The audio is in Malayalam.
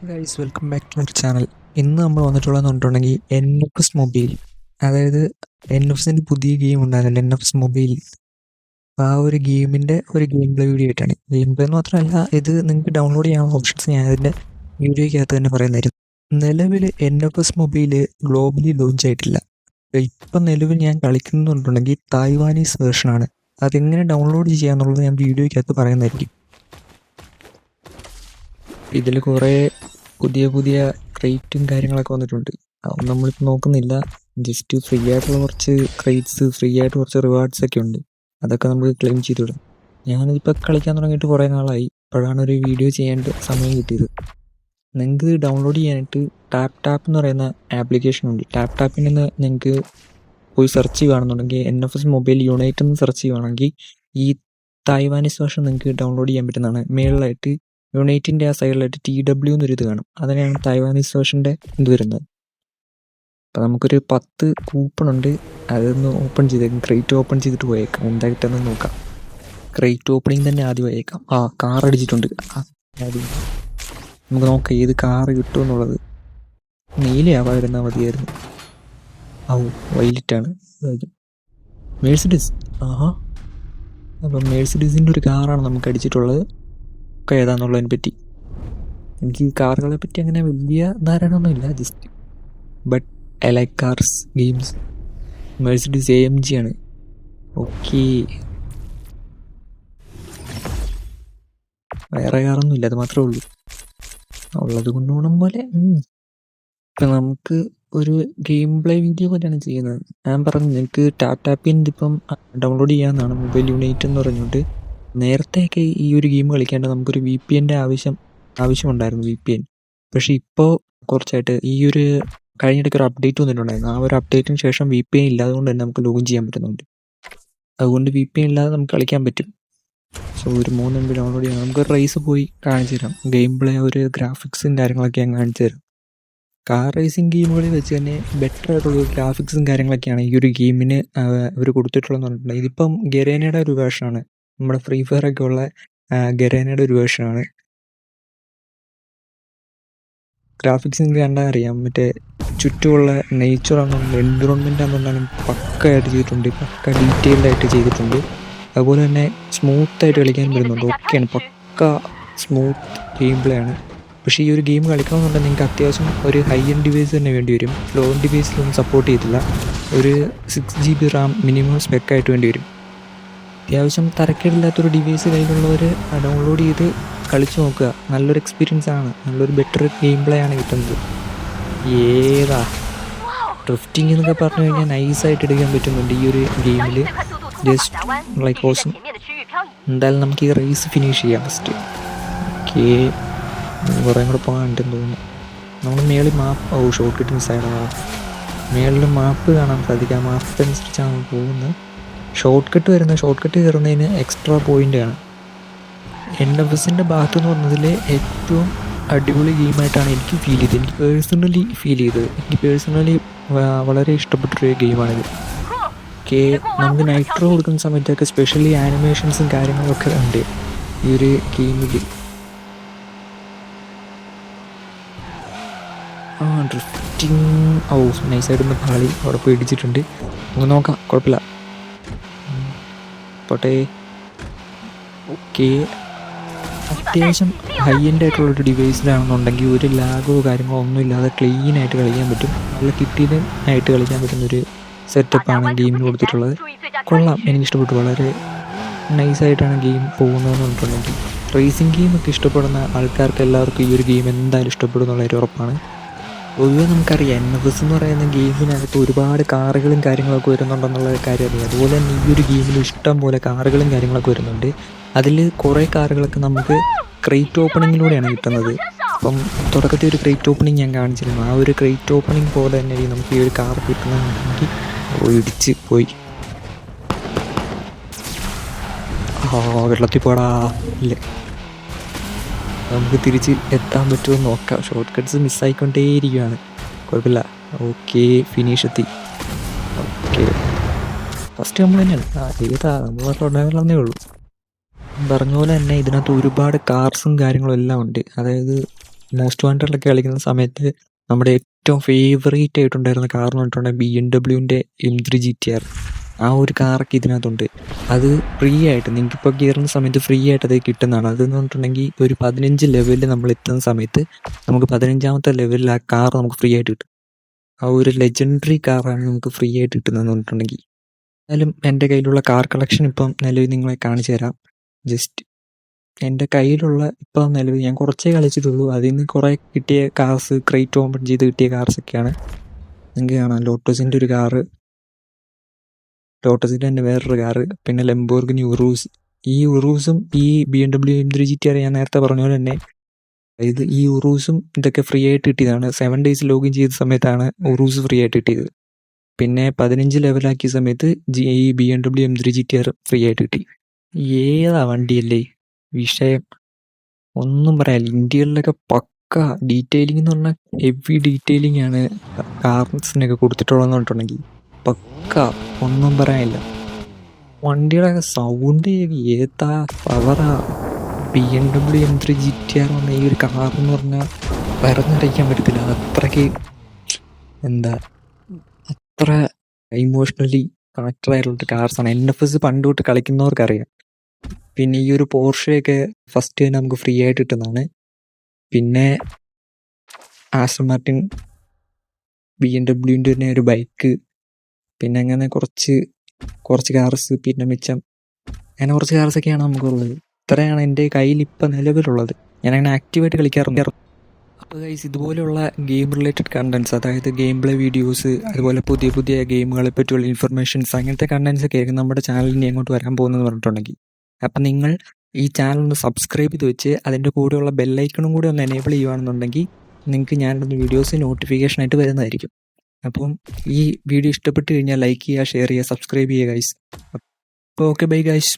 Guys welcome back to our channel. ഇന്ന് നമ്മൾ വന്നിട്ടുള്ളതെന്ന് പറഞ്ഞിട്ടുണ്ടെങ്കിൽ NFS മൊബൈൽ, അതായത് NFSൻ്റെ പുതിയ ഗെയിം ഉണ്ടായിരുന്നല്ലോ NFS മൊബൈൽ. ആ ഒരു ഗെയിമിൻ്റെ ഒരു ഗെയിം പ്ലേ വീഡിയോ ആയിട്ടാണ്. ഗെയിം പ്ലേ എന്ന് മാത്രമല്ല, ഇത് നിങ്ങൾക്ക് ഡൗൺലോഡ് ചെയ്യാനുള്ള ഓപ്ഷൻസ് ഞാൻ അതിൻ്റെ വീഡിയോയ്ക്കകത്ത് തന്നെ പറയുന്നതായിരുന്നു. നിലവിൽ NFS മൊബൈൽ ഗ്ലോബലി ലോഞ്ച് ആയിട്ടില്ല. ഇപ്പം നിലവിൽ ഞാൻ കളിക്കുന്നുണ്ടെങ്കിൽ തായ്വാനീസ് വേർഷനാണ്. അതെങ്ങനെ ഡൗൺലോഡ് ചെയ്യാന്നുള്ളത് ഞാൻ വീഡിയോയ്ക്കകത്ത് പറയുന്നതായിരിക്കും. ഇതിൽ കുറേ പുതിയ ക്രേറ്റും കാര്യങ്ങളൊക്കെ വന്നിട്ടുണ്ട്. അതൊന്നും നമ്മളിപ്പോൾ നോക്കുന്നില്ല. ജസ്റ്റ് ഫ്രീ ആയിട്ടുള്ള കുറച്ച് ക്രേറ്റ്സ്, ഫ്രീ ആയിട്ട് കുറച്ച് റിവാർഡ്സ് ഒക്കെ ഉണ്ട്. അതൊക്കെ നമുക്ക് ക്ലെയിം ചെയ്ത് വിടാം. ഞാനിതിപ്പോൾ കളിക്കാൻ തുടങ്ങിയിട്ട് കുറേ നാളായി. ഇപ്പോഴാണ് ഒരു വീഡിയോ ചെയ്യാൻ സമയം കിട്ടിയത്. നിങ്ങൾക്ക് ഡൗൺലോഡ് ചെയ്യാനായിട്ട് ടാപ്പ് എന്ന് പറയുന്ന ആപ്ലിക്കേഷൻ ഉണ്ട്. ടാപ്പിൽ നിന്ന് നിങ്ങൾക്ക് പോയി സെർച്ച് ചെയ്യുകയാണെന്നുണ്ടെങ്കിൽ NFS മൊബൈൽ യുണൈറ്റ് എന്ന് സെർച്ച് ചെയ്യുകയാണെങ്കിൽ ഈ തായ്വാനീസ് വേർഷൻ നിങ്ങൾക്ക് ഡൗൺലോഡ് ചെയ്യാൻ പറ്റുന്നതാണ്. മേളിലായിട്ട് യുണൈറ്റിൻ്റെ ആ സൈഡിലായിട്ട് TW എന്നൊരു ഇത് കാണും. അതിനാണ് തായ്വാനീസ് വേർഷൻ്റെ ഇത് വരുന്നത്. അപ്പോൾ നമുക്കൊരു 10 കൂപ്പൺ ഉണ്ട്. അതൊന്ന് ഓപ്പൺ ചെയ്തേക്കാം. ക്രേറ്റ് ഓപ്പൺ ചെയ്തിട്ട് പോയേക്കാം. എന്താ കിട്ടുന്നത് നോക്കാം. ക്രേറ്റ് ഓപ്പണിങ് തന്നെ ആദ്യം പോയേക്കാം. കാർ അടിച്ചിട്ടുണ്ട്. ആദ്യം നമുക്ക് നോക്കാം ഏത് കാറ് കിട്ടുമെന്നുള്ളത്. നീലയാവാതിരുന്നാൽ മതിയായിരുന്നു. വൈലറ്റാണ്. മേഴ്സിഡീസ്. അപ്പം മേഴ്സിഡീസിൻ്റെ ഒരു കാറാണ് നമുക്ക് അടിച്ചിട്ടുള്ളത്. ഒക്കെ ഏതാണെന്നുള്ളതിനെ പറ്റി എനിക്ക് ഈ കാറുകളെ പറ്റി അങ്ങനെ വലിയ ധാരണയൊന്നുമില്ല. Just but I like cars games. Mercedes AMG ആണ്. ഓക്കെ, വേറെ കാറൊന്നുമില്ല, അത് മാത്രമേ ഉള്ളൂ. ഉള്ളത് കൊണ്ടുപോകണം പോലെ. ഇപ്പം നമുക്ക് ഒരു ഗെയിം പ്ലേ വീഡിയോ പോലെയാണ് ചെയ്യുന്നത്. ഞാൻ പറഞ്ഞു നിങ്ങൾക്ക് ടാപ്പിൻ്റെ ഇപ്പം ഡൗൺലോഡ് ചെയ്യാമെന്നാണ്. മൊബൈൽ യുണൈറ്റ് എന്ന് പറഞ്ഞുകൊണ്ട്. നേരത്തെയൊക്കെ ഈ ഒരു ഗെയിം കളിക്കാണ്ട് നമുക്കൊരു VPNൻ്റെ ആവശ്യമുണ്ടായിരുന്നു. VPN. പക്ഷേ ഇപ്പോൾ കുറച്ചായിട്ട് ഈ ഒരു കഴിഞ്ഞിടയ്ക്ക് ഒരു അപ്ഡേറ്റ് വന്നിട്ടുണ്ടായിരുന്നു. ആ ഒരു അപ്ഡേറ്റിന് ശേഷം VPN ഇല്ലാതുകൊണ്ട് തന്നെ നമുക്ക് ലോഗിൻ ചെയ്യാൻ പറ്റുന്നുണ്ട്. അതുകൊണ്ട് VPN ഇല്ലാതെ നമുക്ക് കളിക്കാൻ പറ്റും. സോ ഒരു 3 MB ഡൗൺലോഡ് ചെയ്യാം. നമുക്ക് റേസ് പോയി കാണിച്ചു തരാം. ഗെയിം പ്ലേ, ഒരു ഗ്രാഫിക്സും കാര്യങ്ങളൊക്കെ ഞാൻ കാണിച്ചു തരാം. കാർ റേസിംഗ് ഗെയിമുകളിൽ വെച്ച് തന്നെ ബെറ്റർ ആയിട്ടുള്ള ഗ്രാഫിക്സും കാര്യങ്ങളൊക്കെയാണ് ഈ ഒരു ഗെയിമിന് ഇവർ കൊടുത്തിട്ടുള്ളതെന്ന് പറഞ്ഞിട്ടുണ്ടെങ്കിൽ. ഇതിപ്പം ഗരേനയുടെ ഒരു വേർഷനാണ്. നമ്മുടെ ഫ്രീ ഫയർ ഒക്കെ ഉള്ള ഗരേനയുടെ ഒരു വേർഷനാണ്. ഗ്രാഫിക്സ് നിങ്ങൾക്ക് കണ്ടാൽ അറിയാം. മറ്റേ ചുറ്റുമുള്ള നേച്ചറാണെന്നും എൻവിറോൺമെൻ്റ് ആണെന്നുണ്ടെങ്കിലും പക്കയായിട്ട് ചെയ്തിട്ടുണ്ട്. പക്ക ഡീറ്റെയിൽഡ് ആയിട്ട് ചെയ്തിട്ടുണ്ട്. അതുപോലെ തന്നെ സ്മൂത്തായിട്ട് കളിക്കാൻ പറ്റുന്നുണ്ട്. ഓക്കെയാണ്, പക്ക സ്മൂത്ത് ഗെയിം പ്ലേ ആണ്. പക്ഷേ ഈ ഒരു ഗെയിം കളിക്കണമെന്നുണ്ടെങ്കിൽ നിങ്ങൾക്ക് അത്യാവശ്യം ഒരു ഹൈ എൻഡ് ഡിവൈസ് തന്നെ വേണ്ടി വരും. ലോ എൻഡ് ഡിവൈസിലൊന്നും സപ്പോർട്ട് ചെയ്തില്ല. ഒരു 6 GB RAM മിനിമം സ്പെക്കായിട്ട് വേണ്ടി വരും. അത്യാവശ്യം തരക്കേടില്ലാത്തൊരു ഡിവൈസ് കയ്യിലുള്ളവർ ഡൗൺലോഡ് ചെയ്ത് കളിച്ച് നോക്കുക. നല്ലൊരു എക്സ്പീരിയൻസ് ആണ്. നല്ലൊരു ബെറ്റർ ഗെയിം പ്ലേ ആണ് കിട്ടുന്നത്. ഏതാ ഡ്രിഫ്റ്റിംഗ് എന്നൊക്കെ പറഞ്ഞു കഴിഞ്ഞാൽ നൈസായിട്ട് എടുക്കാൻ പറ്റുന്നുണ്ട് ഈ ഒരു ഗെയിമിൽ. Just like awesome. എന്തായാലും നമുക്ക് ഈ റേസ് ഫിനിഷ് ചെയ്യാം ഫസ്റ്റ്. ഓക്കെ, കുറേ കൂടെ പോകാനുണ്ടെന്ന് തോന്നുന്നു. നമ്മൾ മേളിൽ മാപ്പ് ഷോർട്ട് കട്ട് മിസ്സായതാണ്. മേളിൽ മാപ്പ് കാണാൻ സാധിക്കും. ആ മാപ്പ് അനുസരിച്ചാണ് നമ്മൾ പോകുന്നത്. ഷോർട്ട് കട്ട് കയറുന്നതിന് എക്സ്ട്രാ പോയിൻ്റ് ആണ്. NFSൻ്റെ ഭാഗത്ത് എന്ന് പറഞ്ഞതിൽ ഏറ്റവും അടിപൊളി ഗെയിമായിട്ടാണ് എനിക്ക് ഫീൽ ചെയ്തത്. എനിക്ക് പേഴ്സണലി വളരെ ഇഷ്ടപ്പെട്ടൊരു ഗെയിമാണിത്. നമുക്ക് നൈട്രോ കൊടുക്കുന്ന സമയത്തൊക്കെ സ്പെഷ്യലി ആനിമേഷൻസും കാര്യങ്ങളൊക്കെ ഉണ്ട് ഈ ഒരു ഗെയിമിൽ. ഡ്രിഫ്റ്റിംഗ് നൈസായിട്ടൊന്ന് പാളി അവിടെ പോയി ഇടിച്ചിട്ടുണ്ട്. നമുക്ക് നോക്കാം, കുഴപ്പമില്ല, പോട്ടെ. ഓക്കെ, അത്യാവശ്യം ഹൈ എൻഡ് ആയിട്ടുള്ളൊരു ഡിവൈസിലാണെന്നുണ്ടെങ്കിൽ ഒരു ലാഗോ കാര്യങ്ങളോ ഒന്നും ഇല്ലാതെ ക്ലീനായിട്ട് കളിക്കാൻ പറ്റും. നല്ല കിട്ടിയതായിട്ട് കളിക്കാൻ പറ്റുന്നൊരു സെറ്റപ്പാണ് ഗെയിമിന് കൊടുത്തിട്ടുള്ളത്. കൊള്ളാം, എനിക്കിഷ്ടപ്പെട്ടു. വളരെ നൈസായിട്ടാണ് ഗെയിം പോകുന്നതെന്ന് പറഞ്ഞിട്ടുണ്ടെങ്കിൽ. റേസിംഗ് ഗെയിമൊക്കെ ഇഷ്ടപ്പെടുന്ന ആൾക്കാർക്ക് എല്ലാവർക്കും ഈ ഒരു ഗെയിം എന്തായാലും ഇഷ്ടപ്പെടും എന്നുള്ളൊരു ഉറപ്പാണ്. പൊതുവെ നമുക്കറിയാം NFS എന്ന് പറയുന്ന ഗെയിമിനകത്ത് ഒരുപാട് കാറുകളും കാര്യങ്ങളൊക്കെ വരുന്നുണ്ടെന്നുള്ള കാര്യം അറിയാം. അതുപോലെ തന്നെ ഈ ഒരു ഗെയിമിൽ ഇഷ്ടം പോലെ കാറുകളും കാര്യങ്ങളൊക്കെ വരുന്നുണ്ട്. അതിൽ കുറേ കാറുകളൊക്കെ നമുക്ക് ക്രേറ്റ് ഓപ്പണിങ്ങിലൂടെയാണ് കിട്ടുന്നത്. അപ്പം തുടക്കത്തിൽ ഒരു ക്രേറ്റ് ഓപ്പണിങ് ഞാൻ കാണിച്ചിരുന്നു. ആ ഒരു ക്രേറ്റ് ഓപ്പണിങ് പോലെ തന്നെ നമുക്ക് ഈ ഒരു കാർ കിട്ടുന്നുണ്ടെങ്കിൽ ഇടിച്ച് പോയി. വെള്ളത്തിൽ പോടാ. ഇല്ല, നമുക്ക് തിരിച്ച് എത്താൻ പറ്റുമോ നോക്കാം. ഷോർട്ട് കട്ട്സ് മിസ്സായിക്കൊണ്ടേയിരിക്കുകയാണ്. കുഴപ്പമില്ല. ഓക്കെ, ഫിനിഷ് എത്തി. ഓക്കെ, ഫസ്റ്റ് നമ്മൾ തന്നെയാണ്. നമ്മൾ തുടങ്ങുന്നേ ഉള്ളൂ. പറഞ്ഞ പോലെ തന്നെ ഇതിനകത്ത് ഒരുപാട് കാർസും കാര്യങ്ങളും എല്ലാം ഉണ്ട്. അതായത് മോസ്റ്റ് വാണ്ടഡിലൊക്കെ കളിക്കുന്ന സമയത്ത് നമ്മുടെ ഏറ്റവും ഫേവറേറ്റ് ആയിട്ടുണ്ടായിരുന്ന കാർ എന്ന് പറഞ്ഞിട്ടുണ്ടെങ്കിൽ BMW M3 GTR. ആ ഒരു കാറൊക്കെ ഇതിനകത്തുണ്ട്. അത് ഫ്രീ ആയിട്ട് നിങ്ങൾക്കിപ്പോൾ കയറുന്ന സമയത്ത് ഫ്രീ ആയിട്ട് അത് കിട്ടുന്നതാണ്. അതെന്ന് പറഞ്ഞിട്ടുണ്ടെങ്കിൽ ഒരു 15 ലെവലിൽ നമ്മൾ എത്തുന്ന സമയത്ത് നമുക്ക് 15ാമത്തെ ലെവലിൽ ആ കാർ നമുക്ക് ഫ്രീ ആയിട്ട് കിട്ടും. ആ ഒരു ലെജൻഡറി കാറാണ് നമുക്ക് ഫ്രീ ആയിട്ട് കിട്ടുന്നതെന്ന് പറഞ്ഞിട്ടുണ്ടെങ്കിൽ. എന്നാലും എൻ്റെ കയ്യിലുള്ള കാർ കളക്ഷൻ ഇപ്പം നിലവിൽ നിങ്ങളെ കാണിച്ചു തരാം. ജസ്റ്റ് എൻ്റെ കയ്യിലുള്ള ഇപ്പം നിലവിൽ ഞാൻ കുറച്ചേ കളിച്ചിട്ടുള്ളൂ. അതിൽ നിന്ന് കുറേ കിട്ടിയ കാർസ് ക്രേറ്റ് ഓപ്പൺ ചെയ്ത് കിട്ടിയ കാർസൊക്കെയാണ്. നിങ്ങൾക്ക് കാണാം ലോട്ടസിൻ്റെ ഒരു കാറ്, ലോട്ടസിൻ്റെ തന്നെ വേറൊരു കാറ്, പിന്നെ ലംബോർഗിനി ഉറൂസ്. ഈ ഉറൂസും ഈ BMW M3 GTR ഞാൻ നേരത്തെ പറഞ്ഞ പോലെ തന്നെ ഈ ഉറൂസും ഇതൊക്കെ ഫ്രീ ആയിട്ട് കിട്ടിയതാണ്. 7 days ലോഗിൻ ചെയ്ത സമയത്താണ് ഉറൂസ് ഫ്രീ ആയിട്ട് കിട്ടിയത്. പിന്നെ 15 ലെവലാക്കിയ സമയത്ത് ഈ BMW M3 GTR ഫ്രീ ആയിട്ട് കിട്ടി. ഏതാ വണ്ടിയല്ലേ വിഷയം, ഒന്നും പറയാനില്ല. ഇന്ത്യയിലൊക്കെ പക്ക ഡീറ്റെയിലിംഗ് എന്ന് പറഞ്ഞാൽ ഹെവി ഡീറ്റെയിലിംഗ് ആണ് കാർസിനൊക്കെ കൊടുത്തിട്ടുള്ളതെന്ന് പറഞ്ഞിട്ടുണ്ടെങ്കിൽ. പക്ക, ഒന്നും പറയാനില്ല. വണ്ടിയുടെ സൗണ്ട് ഏതാ പവറാ. BMW M3 GTR പറഞ്ഞ ഈ ഒരു കാർ എന്ന് പറഞ്ഞാൽ പറഞ്ഞറിയിക്കാൻ പറ്റത്തില്ല. അത്രയ്ക്ക് എന്താ അത്ര ഇമോഷണലി കണക്റ്റഡ് ആയിട്ടുള്ള കാർസാണ്. NFS പണ്ട് തൊട്ട് കളിക്കുന്നവർക്കറിയാം. പിന്നെ ഈ ഒരു പോർഷയൊക്കെ ഫസ്റ്റ് തന്നെ നമുക്ക് ഫ്രീ ആയിട്ട് കിട്ടുന്നതാണ്. പിന്നെ ആസ്റ്റൺ മാർട്ടിൻ, BMW തന്നെ ഒരു ബൈക്ക്, പിന്നെ അങ്ങനെ കുറച്ച് കാർസ്, പിന്നെ മിച്ചം അങ്ങനെ കുറച്ച് കാർസൊക്കെയാണ് നമുക്കുള്ളത്. ഇത്രയാണ് എൻ്റെ കയ്യിൽ ഇപ്പം നിലവിലുള്ളത്. ഞാനങ്ങനെ ആക്റ്റീവായിട്ട് കളിക്കാറുണ്ട്. അപ്പോൾ ഗൈസ്, ഇതുപോലെയുള്ള ഗെയിം റിലേറ്റഡ് കണ്ടൻസ്, അതായത് ഗെയിം പ്ലേ വീഡിയോസ്, അതുപോലെ പുതിയ പുതിയ ഗെയിമുകളെ പറ്റിയുള്ള ഇൻഫർമേഷൻസ്, അങ്ങനത്തെ കണ്ടൻസ് ഒക്കെ ആയിരിക്കും നമ്മുടെ ചാനലിന് അങ്ങോട്ട് വരാൻ പോകുന്നതെന്ന് പറഞ്ഞിട്ടുണ്ടെങ്കിൽ. അപ്പം നിങ്ങൾ ഈ ചാനൽ ഒന്ന് സബ്സ്ക്രൈബ് ചെയ്ത് വെച്ച് അതിൻ്റെ കൂടെയുള്ള ബെല്ലൈക്കണും കൂടി ഒന്ന് എനേബിൾ ചെയ്യുകയാണെന്നുണ്ടെങ്കിൽ നിങ്ങൾക്ക് ഞാനിടുന്ന വീഡിയോസ് നോട്ടിഫിക്കേഷനായിട്ട് വരുന്നതായിരിക്കും. അപ്പം ഈ വീഡിയോ ഇഷ്ടപ്പെട്ട് കഴിഞ്ഞാൽ ലൈക്ക് ചെയ്യുക, ഷെയർ ചെയ്യുക, സബ്സ്ക്രൈബ് ചെയ്യുക ഗൈസ്. അപ്പോൾ ഓക്കെ, ബൈ ഗൈസ്.